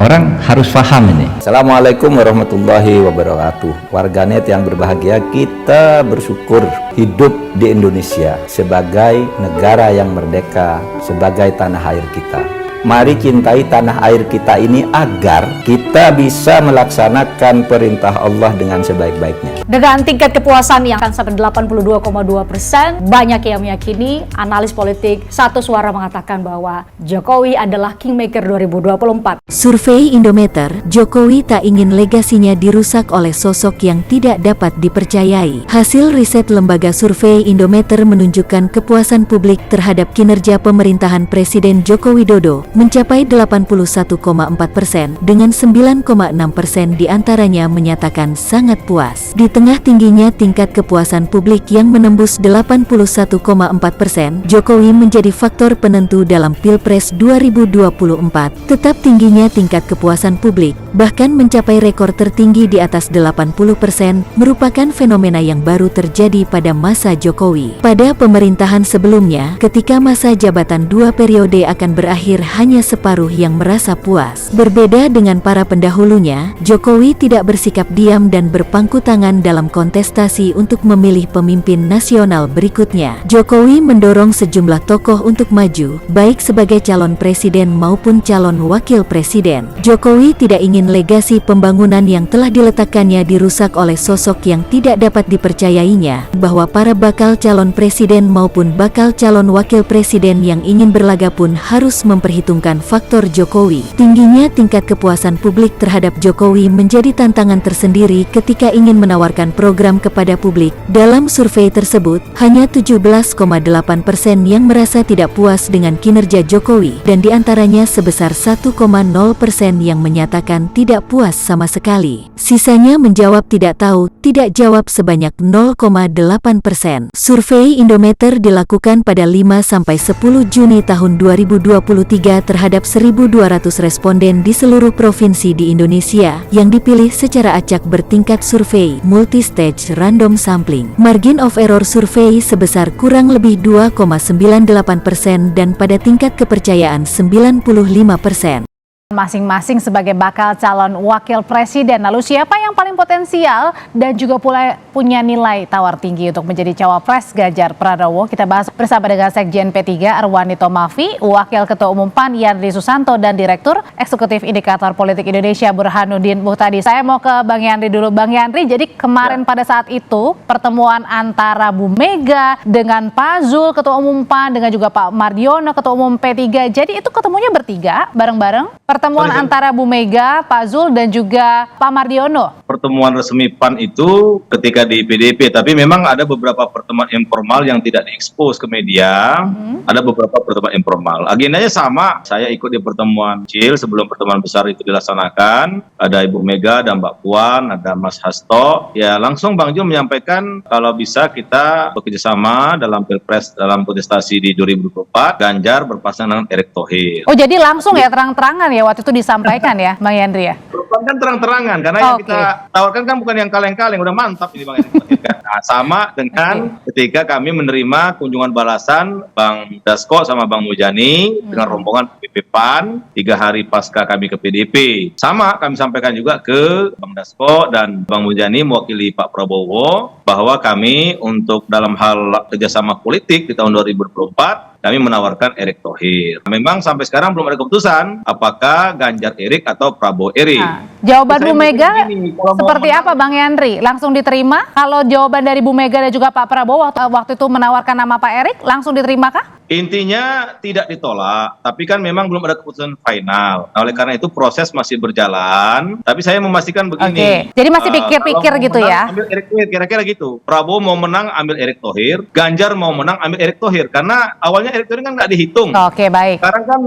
Orang harus paham ini. Assalamualaikum warahmatullahi wabarakatuh. Warganet yang berbahagia, kita bersyukur hidup di Indonesia sebagai negara yang merdeka, sebagai tanah air kita. Mari cintai tanah air kita ini agar kita bisa melaksanakan perintah Allah dengan sebaik-baiknya. Dengan tingkat kepuasan yang akan sampai 82,2%, banyak yang meyakini, analis politik satu suara mengatakan bahwa Jokowi adalah Kingmaker 2024. Survei Indometer, Jokowi tak ingin legasinya dirusak oleh sosok yang tidak dapat dipercayai. Hasil riset lembaga survei Indometer menunjukkan kepuasan publik terhadap kinerja pemerintahan Presiden Joko Widodo mencapai 81,4%, dengan 9,6% diantaranya menyatakan sangat puas. Di tengah tingginya tingkat kepuasan publik yang menembus 81,4%, Jokowi menjadi faktor penentu dalam Pilpres 2024. Tetap tingginya tingkat kepuasan publik, bahkan mencapai rekor tertinggi di atas 80%, merupakan fenomena yang baru terjadi pada masa Jokowi. Pada pemerintahan sebelumnya, ketika masa jabatan 2 periode akan berakhir, hanya separuh yang merasa puas. Berbeda dengan para pendahulunya, Jokowi tidak bersikap diam dan berpangku tangan dalam kontestasi untuk memilih pemimpin nasional berikutnya. Jokowi mendorong sejumlah tokoh untuk maju, baik sebagai calon presiden maupun calon wakil presiden. Jokowi tidak ingin legasi pembangunan yang telah diletakkannya dirusak oleh sosok yang tidak dapat dipercayainya, bahwa para bakal calon presiden maupun bakal calon wakil presiden yang ingin berlaga pun harus memperhitungkan faktor Jokowi. Tingginya tingkat kepuasan publik terhadap Jokowi menjadi tantangan tersendiri ketika ingin menawarkan program kepada publik. Dalam survei tersebut, hanya 17,8% yang merasa tidak puas dengan kinerja Jokowi, dan diantaranya sebesar 1,0% yang menyatakan tidak puas sama sekali. Sisanya menjawab tidak tahu, tidak jawab sebanyak 0,8%. Survei Indometer dilakukan pada 5-10 Juni tahun 2023 terhadap 1.200 responden di seluruh provinsi di Indonesia yang dipilih secara acak bertingkat survei multi-stage random sampling. Margin of error survei sebesar kurang lebih 2,98% dan pada tingkat kepercayaan 95%. Masing-masing sebagai bakal calon wakil presiden. Lalu siapa yang paling potensial dan juga punya nilai tawar tinggi untuk menjadi cawapres Ganjar Pranowo? Kita bahas bersama dengan Sekjen P3 Arwani Tomafi, Wakil Ketua Umum PAN Yandri Susanto, dan Direktur Eksekutif Indikator Politik Indonesia Burhanuddin Muhtadi. Saya mau ke Bang Yandri dulu. Bang Yandri, jadi kemarin pada saat itu pertemuan antara Bu Mega dengan Pak Zul Ketua Umum PAN dengan juga Pak Mardiono Ketua Umum P3. Jadi itu ketemunya bertiga bareng-bareng. Pertemuan antara Bu Mega, Pak Zul, dan juga Pak Mardiono. Pertemuan resmi PAN itu ketika di PDIP, tapi memang ada beberapa pertemuan informal yang tidak diekspos ke media. Ada beberapa pertemuan informal. Agendanya sama, saya ikut di pertemuan kecil sebelum pertemuan besar itu dilaksanakan. Ada Ibu Mega, ada Mbak Puan, ada Mas Hasto. Ya langsung Bang Zul menyampaikan kalau bisa kita bekerjasama dalam Pilpres, dalam kontestasi di 2024, Ganjar berpasangan dengan Erick Thohir. Oh, jadi langsung ya, terang-terangan ya waktu itu disampaikan ya Bang Yandri ya? Kan terang-terangan, karena yang kita tawarkan kan bukan yang kaleng-kaleng, udah mantap ini Bang Yandri. Nah, sama dengan ketika kami menerima kunjungan balasan Bang Dasko sama Bang Mujani dengan rombongan PP PAN 3 hari pasca kami ke PDIP. Sama kami sampaikan juga ke Bang Dasko dan Bang Mujani mewakili Pak Prabowo bahwa kami untuk dalam hal kerjasama politik di tahun 2024 kami menawarkan Erick Thohir. Memang sampai sekarang belum ada keputusan apakah Ganjar Erick atau Prabowo Erick. Nah, jawaban Bu Mega seperti apa Bang Yandri? Langsung diterima? Kalau jawaban dari Bu Mega dan juga Pak Prabowo waktu itu menawarkan nama Pak Erick, langsung diterimakah? Intinya tidak ditolak, tapi kan memang belum ada keputusan final. Nah, oleh karena itu proses masih berjalan. Tapi saya memastikan begini. Jadi masih pikir-pikir gitu ya? Ambil Erick Thohir, kira-kira gitu. Prabowo mau menang ambil Erick Thohir, Ganjar mau menang ambil Erick Thohir. Karena awalnya Erick Thohir kan nggak dihitung. Oke, baik. Sekarang kan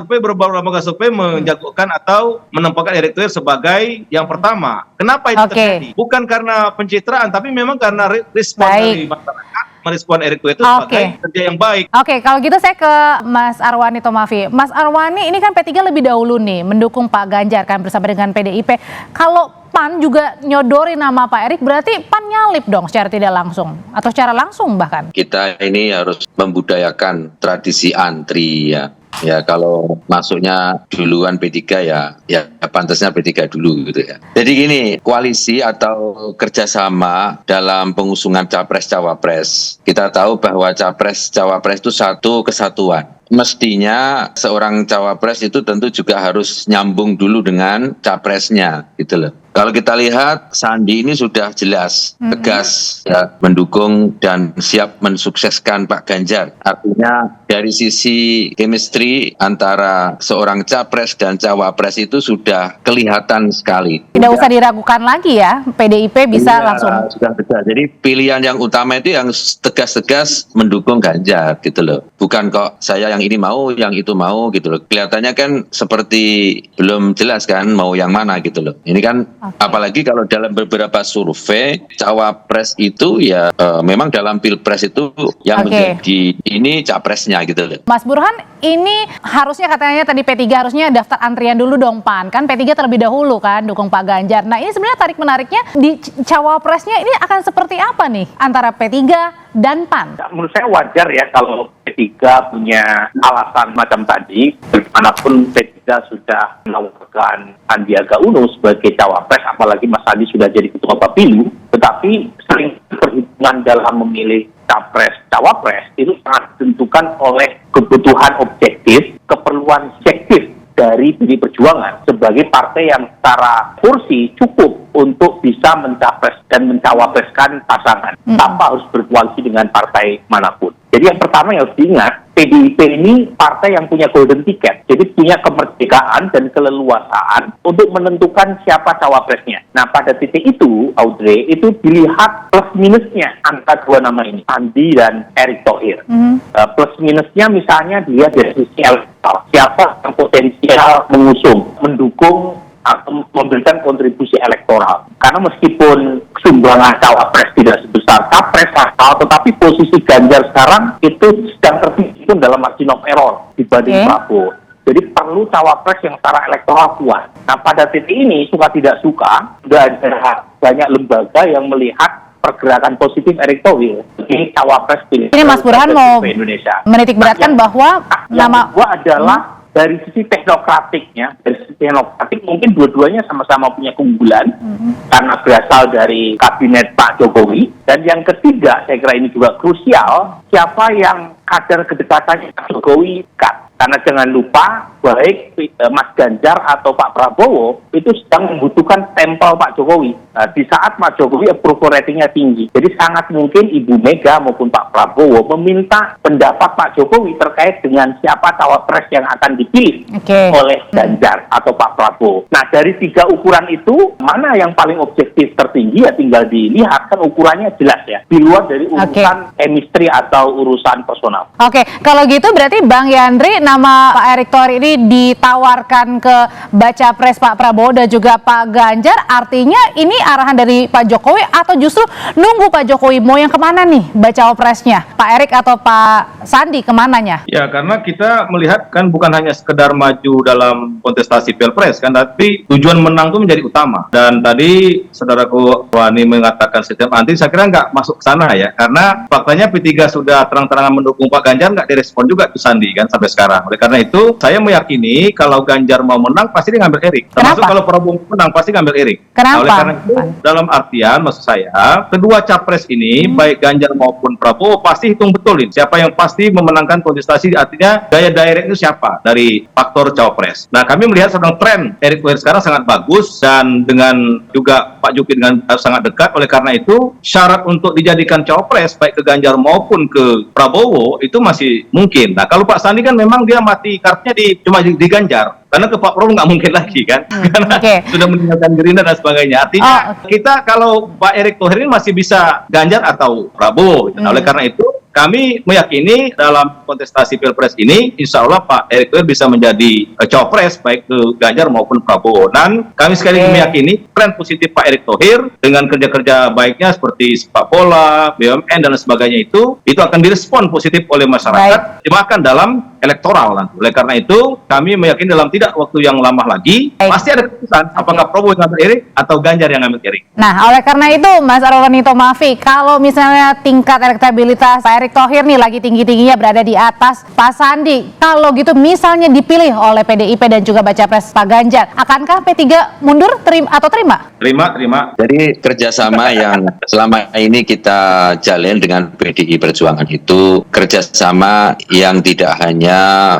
beberapa lembaga survei menjagokan atau menempatkan Erick Thohir sebagai yang pertama. Kenapa itu terjadi? Bukan karena pencitraan, tapi memang karena respon dari masyarakat merespon Erick Thohir itu sebagai kerja yang baik. Oke, kalau gitu saya ke Mas Arwani Tomafi. Mas Arwani, ini kan P3 lebih dahulu nih mendukung Pak Ganjar kan bersama dengan PDIP. Kalau PAN juga nyodori nama Pak Erik, berarti PAN nyalip dong secara tidak langsung atau secara langsung bahkan. Kita ini harus membudayakan tradisi antri ya. Ya kalau masuknya duluan P3 ya pantasnya P3 dulu gitu ya. Jadi gini, koalisi atau kerjasama dalam pengusungan Capres-Cawapres. Kita tahu bahwa Capres-Cawapres itu satu kesatuan. Mestinya seorang cawapres itu tentu juga harus nyambung dulu dengan capresnya gitu loh. Kalau kita lihat Sandi ini sudah jelas tegas ya, mendukung dan siap mensukseskan Pak Ganjar. Artinya dari sisi chemistry antara seorang capres dan cawapres itu sudah kelihatan sekali. Tidak usah diragukan lagi ya, PDIP bisa langsung. Sudah tegas. Jadi pilihan yang utama itu yang tegas-tegas mendukung Ganjar gitu loh. Bukan kok saya yang ini mau, yang itu mau gitu loh. Kelihatannya kan seperti belum jelas kan mau yang mana gitu loh. Ini kan apalagi kalau dalam beberapa survei cawapres itu ya memang dalam pilpres itu yang menjadi ini capresnya gitu loh. Mas Burhan, ini harusnya katanya tadi P3 harusnya daftar antrian dulu dong PAN. Kan P3 terlebih dahulu kan dukung Pak Ganjar. Nah ini sebenarnya tarik-menariknya di cawapresnya ini akan seperti apa nih antara P3 dan PAN? Menurut saya wajar ya kalau P3 punya alasan macam tadi, bagaimanapun P3 sudah menawarkan Sandiaga Uno sebagai cawapres, apalagi Mas Sandi sudah jadi ketua Bapilu, tetapi sering perhitungan dalam memilih capres-cawapres itu sangat ditentukan oleh kebutuhan objektif, keperluan subjektif dari PD Perjuangan sebagai partai yang secara kursi cukup untuk bisa mencapres dan mencawapreskan pasangan tanpa harus berkoalisi dengan partai manapun. Jadi yang pertama yang harus diingat, PDIP ini partai yang punya golden ticket, jadi punya kemerdekaan dan keleluasaan untuk menentukan siapa cawapresnya. Nah pada titik itu, Audrey, itu dilihat plus minusnya antara dua nama ini, Sandi dan Erick Thohir. Plus minusnya misalnya dia dari sisi elektoral, siapa yang potensial mengusung, mendukung atau memberikan kontribusi elektoral. Karena meskipun sumbangan cawapres tidak sebesar capres tetapi posisi Ganjar sekarang itu sedang tertimbun dalam margin of error dibanding Prabowo. Jadi perlu cawapres yang secara elektoral kuat. Nah pada titik ini suka tidak suka sudah ada banyak lembaga yang melihat pergerakan positif Erick Thohir ini cawapres pilih. Ini Mas Burhan mau menitik beratkan bahwa nama kedua adalah dari sisi teknokratiknya, dari sisi teknokratik mungkin dua-duanya sama-sama punya keunggulan karena berasal dari kabinet Pak Jokowi. Dan yang ketiga, saya kira ini juga krusial, siapa yang kader kedekatannya Pak Jokowi dekat. Karena jangan lupa, baik Mas Ganjar atau Pak Prabowo itu sedang membutuhkan stempel Pak Jokowi. Nah, di saat Pak Jokowi approval ratingnya tinggi. Jadi sangat mungkin Ibu Mega maupun Pak Prabowo meminta pendapat Pak Jokowi terkait dengan siapa cawapres yang akan dipilih oleh Ganjar atau Pak Prabowo. Nah dari tiga ukuran itu, mana yang paling objektif tertinggi ya tinggal dilihat, kan ukurannya jelas ya. Di luar dari urusan chemistry atau urusan personal. Kalau gitu berarti Bang Yandri, nama Pak Erick Thohir ini ditawarkan ke baca pres Pak Prabowo dan juga Pak Ganjar, artinya ini arahan dari Pak Jokowi atau justru nunggu Pak Jokowi mau yang kemana nih baca presnya, Pak Erick atau Pak Sandi kemananya? Ya karena kita melihat kan bukan hanya sekedar maju dalam kontestasi pilpres kan, tapi tujuan menang itu menjadi utama. Dan tadi saudaraku Wani mengatakan sistem anti, saya kira nggak masuk ke sana ya, karena faktanya P3 sudah terang-terangan mendukung Pak Ganjar, nggak direspon juga ke Sandi kan sampai sekarang. Oleh karena itu, saya meyakini kalau Ganjar mau menang, pasti dia ngambil Erik. Termasuk kalau Prabowo menang, pasti ngambil Erik. Kenapa? Nah, oleh karena itu, dalam artian, maksud saya, kedua capres ini, baik Ganjar maupun Prabowo, pasti hitung betul ini. Siapa yang pasti memenangkan kontestasi, artinya daya direct itu siapa dari faktor cawapres. Nah, kami melihat sedang tren Erick Thohir sekarang sangat bagus, dan dengan juga Pak Jokowi dengan sangat dekat. Oleh karena itu, syarat untuk dijadikan cawapres, baik ke Ganjar maupun ke Prabowo, itu masih mungkin. Nah, kalau Pak Sandi kan memang dia mati kartunya cuma di Ganjar, karena ke Pak Prabowo nggak mungkin lagi kan, karena sudah meninggalkan Gerindra dan sebagainya. Artinya kita kalau Pak Erick Thohir ini masih bisa Ganjar atau Prabowo. Nah, oleh karena itu kami meyakini dalam kontestasi pilpres ini, insya Allah Pak Erick Thohir bisa menjadi cawapres baik ke Ganjar maupun Prabowo. Dan kami sekali lagi meyakini tren positif Pak Erick Thohir dengan kerja-kerja baiknya seperti sepak bola, BUMN dan sebagainya itu akan direspon positif oleh masyarakat, dimakan dalam elektoral nanti. Oleh karena itu, kami meyakini dalam tidak waktu yang lama lagi, pasti ada keputusan apakah Prabowo yang ngambil Erik atau Ganjar yang ngambil Erik. Nah, oleh karena itu, Mas Arwanito Mafi, kalau misalnya tingkat elektabilitas Pak Erick Thohir nih lagi tinggi-tingginya berada di atas Pak Sandi, kalau gitu misalnya dipilih oleh PDIP dan juga baca pres Pak Ganjar, akankah P3 mundur atau terima? Terima. Jadi kerjasama yang selama ini kita jalin dengan PDI Perjuangan itu kerjasama yang tidak hanya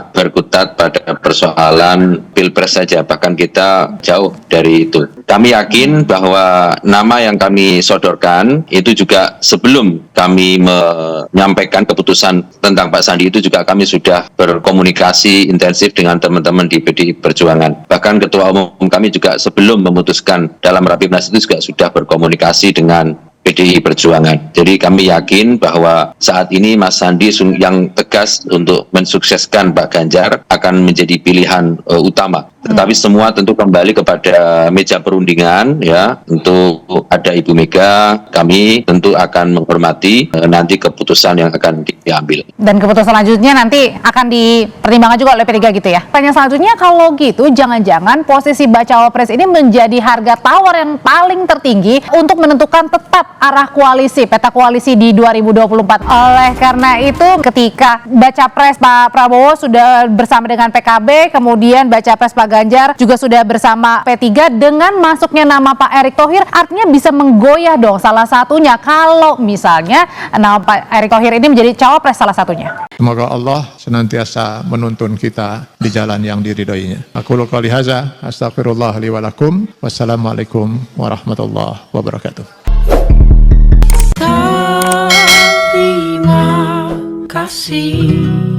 berkutat pada persoalan pilpres saja, bahkan kita jauh dari itu. Kami yakin bahwa nama yang kami sodorkan itu juga sebelum kami menyampaikan keputusan tentang Pak Sandi itu juga kami sudah berkomunikasi intensif dengan teman-teman di PDI Perjuangan. Bahkan Ketua Umum kami juga sebelum memutuskan dalam Rapimnas itu juga sudah berkomunikasi dengan PDI Perjuangan. Jadi kami yakin bahwa saat ini Mas Sandi yang tegas untuk mensukseskan Pak Ganjar akan menjadi pilihan utama. Tetapi semua tentu kembali kepada meja perundingan ya. Untuk ada Ibu Mega, kami tentu akan menghormati nanti keputusan yang akan diambil. Dan keputusan selanjutnya nanti akan dipertimbangkan juga oleh P3 gitu ya. Pertanyaan selanjutnya, kalau gitu jangan-jangan posisi bacawa pres ini menjadi harga tawar yang paling tertinggi untuk menentukan tetap arah koalisi, peta koalisi di 2024. Oleh karena itu, ketika baca pres Pak Prabowo sudah bersama dengan PKB, kemudian baca pres Pak Ganjar juga sudah bersama P3, dengan masuknya nama Pak Erick Thohir artinya bisa menggoyah dong salah satunya kalau misalnya nama Pak Erick Thohir ini menjadi cawapres salah satunya. Semoga Allah senantiasa menuntun kita di jalan yang diridhoinya. Aku qouli hadza, astaghfirullah li wa lakum. Wassalamualaikum warahmatullahi wabarakatuh. Terima kasih.